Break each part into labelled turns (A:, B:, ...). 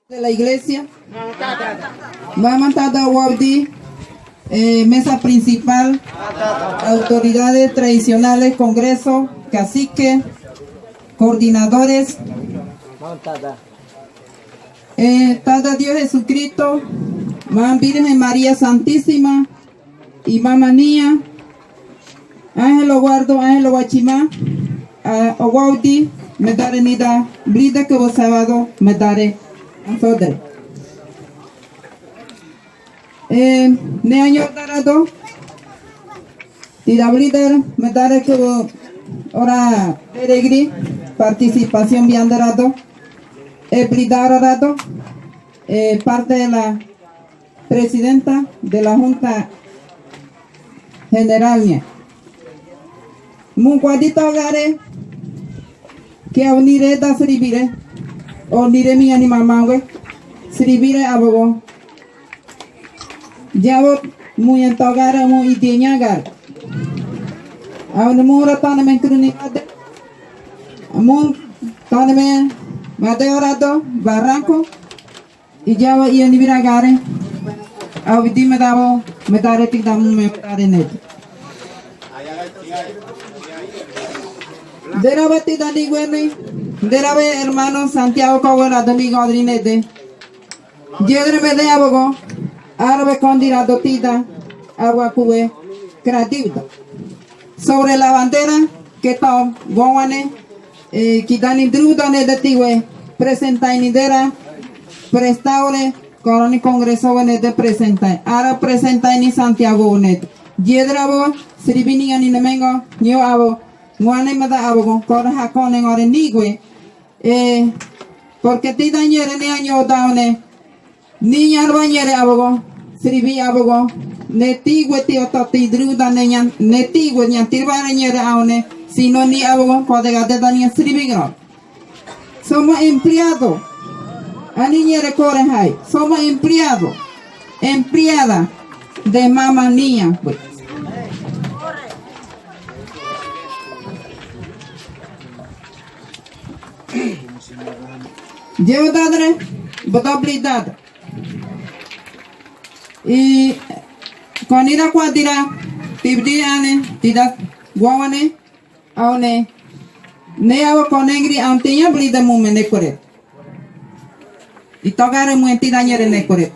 A: de la iglesia. Mamantada Wabdi, mesa principal, autoridades tradicionales, congreso, cacique, coordinadores. Tada Dios Jesucristo, Mamá Virgen María Santísima y Mamá Nia, Ángelo Guardo, Ángelo Guachimá, Wabdi, me daré nida, brida que vos sábado, me daré. Sodre. Ne año darado. Tira blider me daré que ora peregrí participación bien darado. Darado. Parte de la presidenta de la Junta General. Mun cuadito gare que uniré da serviré. O nire mi anima mangue, sribire abogo. Jawab muy entogara muy ideenyagar. Aun mura tanamen kruni ade. Amun tanamen mate orado barranco. Y jawa iyo nibira gare. Au vidi me dabo me dare tik damu me dare net. Derabati dani guerni. Derabe hermano Santiago Cowera domingo adrinete. Yedre me de abogo. Árabe condira dotida. Agua cube. Creativita. Sobre la bandera que está guawane. Kitani drudane de tiwe. Presenta inidera. Prestaure. Coroni congreso de presenta. Ara presenta ni Santiago net. Yedre abo. Sribini animengo. Nyo abo. Guane me da abogo. Corre jacone ore nigwe. Porque ti dañere ni año daune ni bañere abogo sribi abogo ne tigwe ti otati druda ne tigwe nyan tirvare ñere aune sino ni abogo codega de dania sribi gro somos empleado ani ñere corre hay somos empleado empleada de mamá niña pues. Llevo dadre, botopli dad. Y con ira cuadira, tibdi ane, tida guawane, aune, ne hago con engri, antiña blida mume ne corre. Y togare muenti dañere ne corre.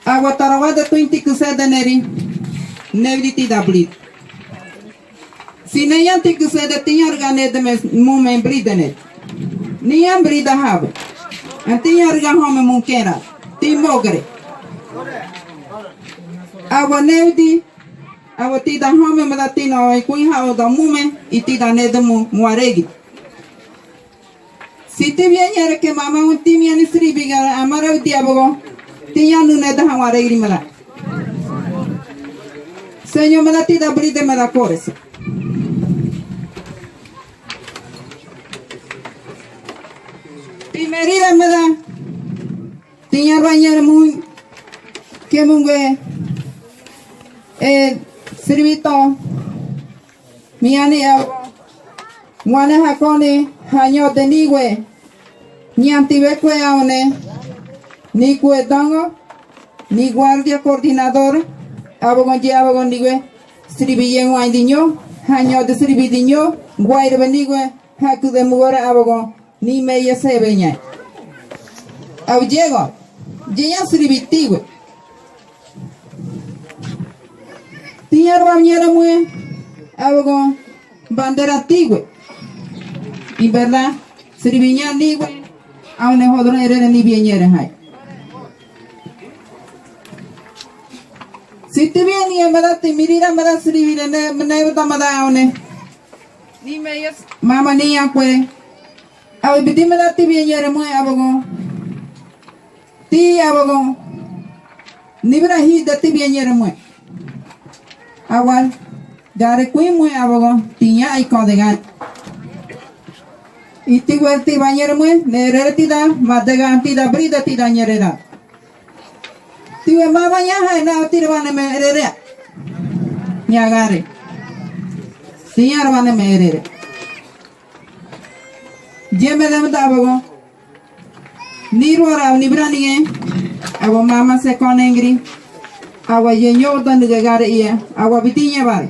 A: Agua tarawa de tuinti kusede neri, nevdi tida blid. Si ne yanti kusede tiña organe de mume blida net. Ni brida habe. Anti yarga home munkera. Ti mogre. Awa nevdi. Awa tida home madatino e kuin hao da mume. I tida nedemu muaregi. Si ti viene que mama un timia ni sribiga amara diabogo. Tiya nuneda hawaregri mala. Señor madatida bride malacores. Primerira me da. Tiña bañar muy. Que mungue. Sirvito. Miani agua. Guane hakone. Haño de nigue. Ni antibeque aune. Ni cuetongo. Ni guardia coordinador. Abogon ye abogon nigue. Sirvillen guaindiño. Haño de sirvidiño. Guaire benigue. Haku de mugora abogon. Ni meia se veña. Au llego. Ya sirvitiwe. Tía bañera muy. Abogo. Bandera tigwe. Y verdad. Sirviña niwe. Aún ne hodron ere ni bieñere hay. Si te viene y amada te mirira amada sirvire ne tamada aune. Ni meia. Mama niya kwe. Awi biti me dati biyenyere mwe abogo. Ti abogo. Nibra hi dati biyenyere mwe. Awal. Gare kui mwe abogo. Tinya ay kodegan. Iti werti banyere mwe. Nere ti da. Madega ti da brida ti da nyere da. Tiwe mama nya hai na ti rwane me erere. Nya gare. Tinya rwane me erere. Je me dem da abogo. ni ruara ni brani awa mama se konengri awa yenyo dan gare iya awa bitinya bar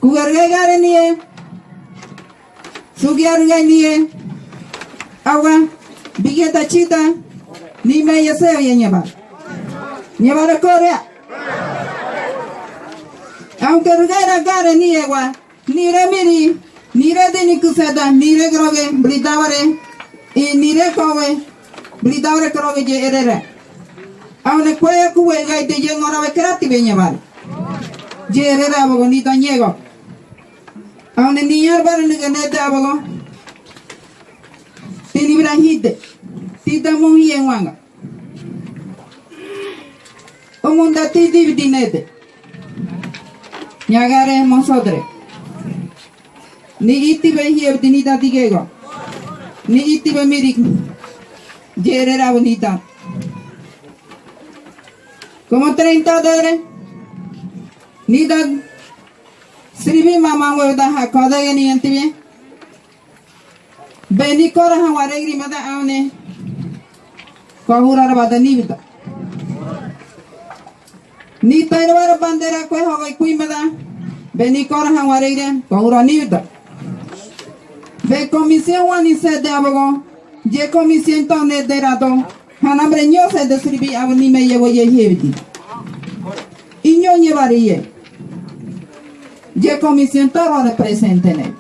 A: kugar gare ni sugiar ni awa bigeta chita ni me yase yenya bar nyabara korea aunque rugera gare ni ewa ni remiri ni re de ni kusada ni re groge blidavare e ni re kowe blidavare kroge je erere aune kwaya kuwe gai de je ngora we krati benya bar je erere abago ni tanyego aune ni yar bar ni gane de abago tini bra hide tida mo hienwanga omunda tidi bidinede nyagare mosodre ni iti be hier dinita digego ni iti be mirik jerera bonita como 30 dere ni da sribi mama ngo da ha koda ni antibe beni kora ha waregri mada aune kohura bada ni bida ni tairwar bandera ko hogai kui mada beni kora ha waregri kohura ni bida be comisión wani se de abogo je comisión tone de rato hanambre nyo se de sribi abni me yewo ye hebdi inyo nyevariye je comisión toro representene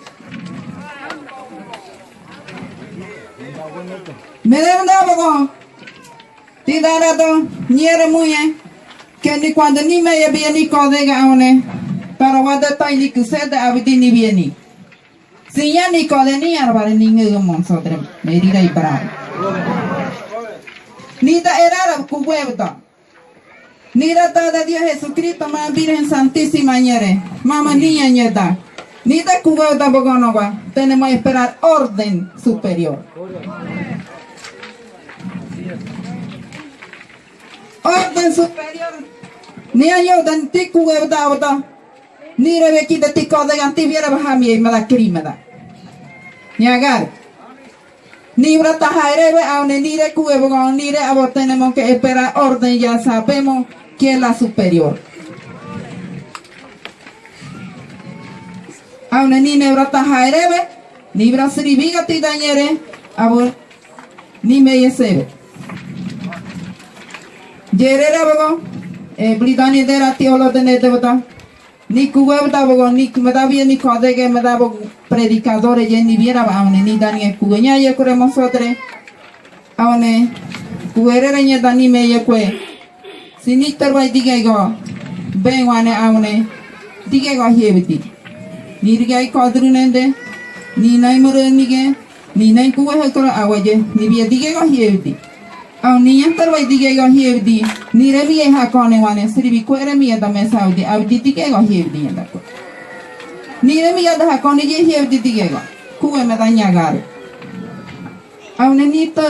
A: me de abogo ti darato niere muye que ni cuando ni me ye bien ni codega aune pero wada taili que se de abdi ni bieni si ya ni koleni arbare ni ngomong sodre merida ibrai ni da era kuwebta ni da tada Dios Jesucristo ma Virgen Santísima ñere mama niña ñeda ni da kuwebta bogonowa tenemos que esperar orden superior orden superior ni ayo dan ti kuwebta awta ni reveki de ti kode ganti viera bahami mala krimada nyagar ni brata hairebe aune ni re kuebo ni re abo tenemos que esperar orden ya sabemos que es la superior aune ni ne brata hairebe ni brasri biga ti dañere abo ni me yesebe jerere abo blidani de rati olo de ne debota ni kuwebta bogo ni meda bien ni kodege meda bogo predicadores ye ni viera aune ni dani kuenya ye kuremos otre aune kuerere nye dani me ye kwe siniter bai digego benwane aune digego hebiti ni digai kodrunende ni nai murenige ni nai kuwe hetro awaje ni bie digego hebiti auni yantar bai digego hebdi ni rebi ye hakone wane sribi kuere mi da mesaudi abdi digego hebdi yanda ko ni rebi ya da hakone ye hebdi digego kuwe me da nyagare aune ni to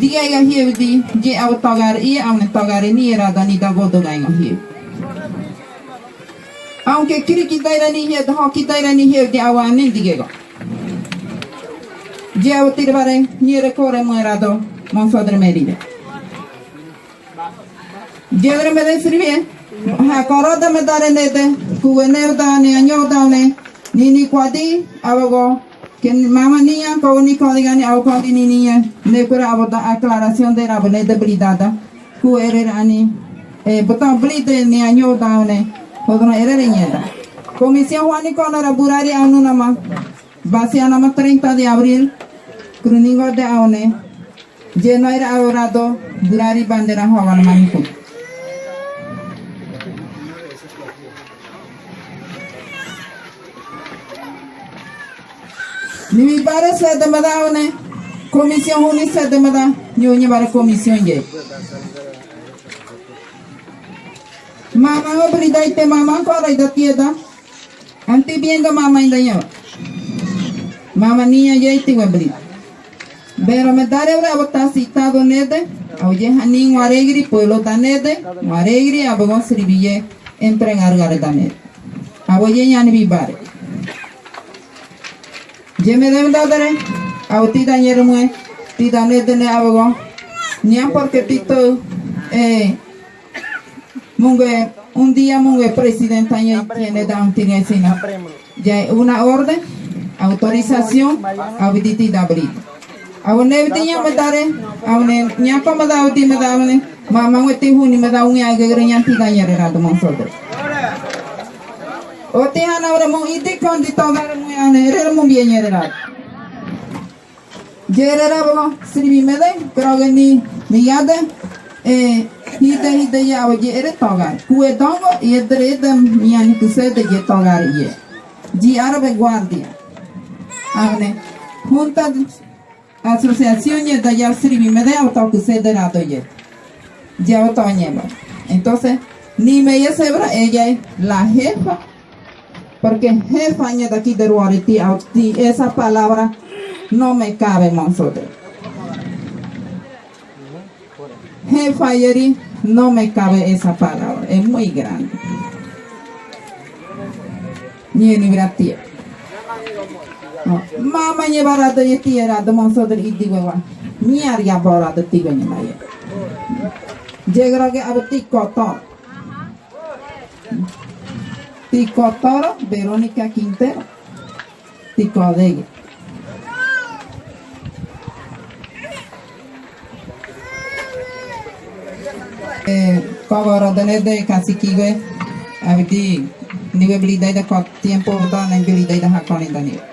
A: digego hebdi je au togar i aune togare ni era da ni da godo gaino heb aunque kiri kitaira ni he da kitaira ni hebdi awane digego je au tirbare ni re kore muerado Monsodre meride. Jedre me de sribie. Ha korota me dare nete. Kuwener da ne anyo da ne. Ni kwadi abogo. Que mama niña ko ni kodigani au ko ni niña. Ne pura abota aclaración de la boneta bridada. Ku erer ani. Bota blide ni anyo da ne. Podona erer nieta. Comisión Juani Conora Burari anu nama. Base nama 30 de abril. Cruningo de aune. Lleno era adorado, Burari bandera Juan Manico. Ni mi pare se de madaune, comisión uni se de mada, yo llevar comisión ye. Mama obrida ite mama kora ida tieda, anti viendo mama inda lleva. Mama niña ye ite obrida. Pero me daré bravo citado nede, oye hanin waregri pueblo danede, waregri abogo sribille entregar gardanede. Aboye yani bibare. Je me debe dadare, auti dañero mue, tida ne de ne abogo niam porque tito mungue un día mungue presidenta ya tiene da un tiene sino ya una orden autorización abditi da abrir awne bitinya medare awne nyako meda uti meda awne mama ngeti huni meda ungi agere nyanti da yare ra mo sode oti hana ora mo iti kon di togare mo ane re mo bien yare ra jere ra bo sribi mede pero gani miyade hide ya oye ere togar kue dongo y edredam miani kusede ye togar ye ji arabe guardia awne junta asociación ya de ya sirvi me de auto que se de rato ya auto ñeba entonces ni me ya sebra ella es la jefa porque jefa ya de aquí de Ruariti esa palabra no me cabe monsote jefa yeri no me cabe esa palabra es muy grande ni en ibratia mama llevará de tierra de monsoder y digo ni haría bora de ti venía maya llega que a Ticotoro Verónica Quintero Ticodegui favor de cacique abdi niwe blida de tiempo da na blida de hakoni dani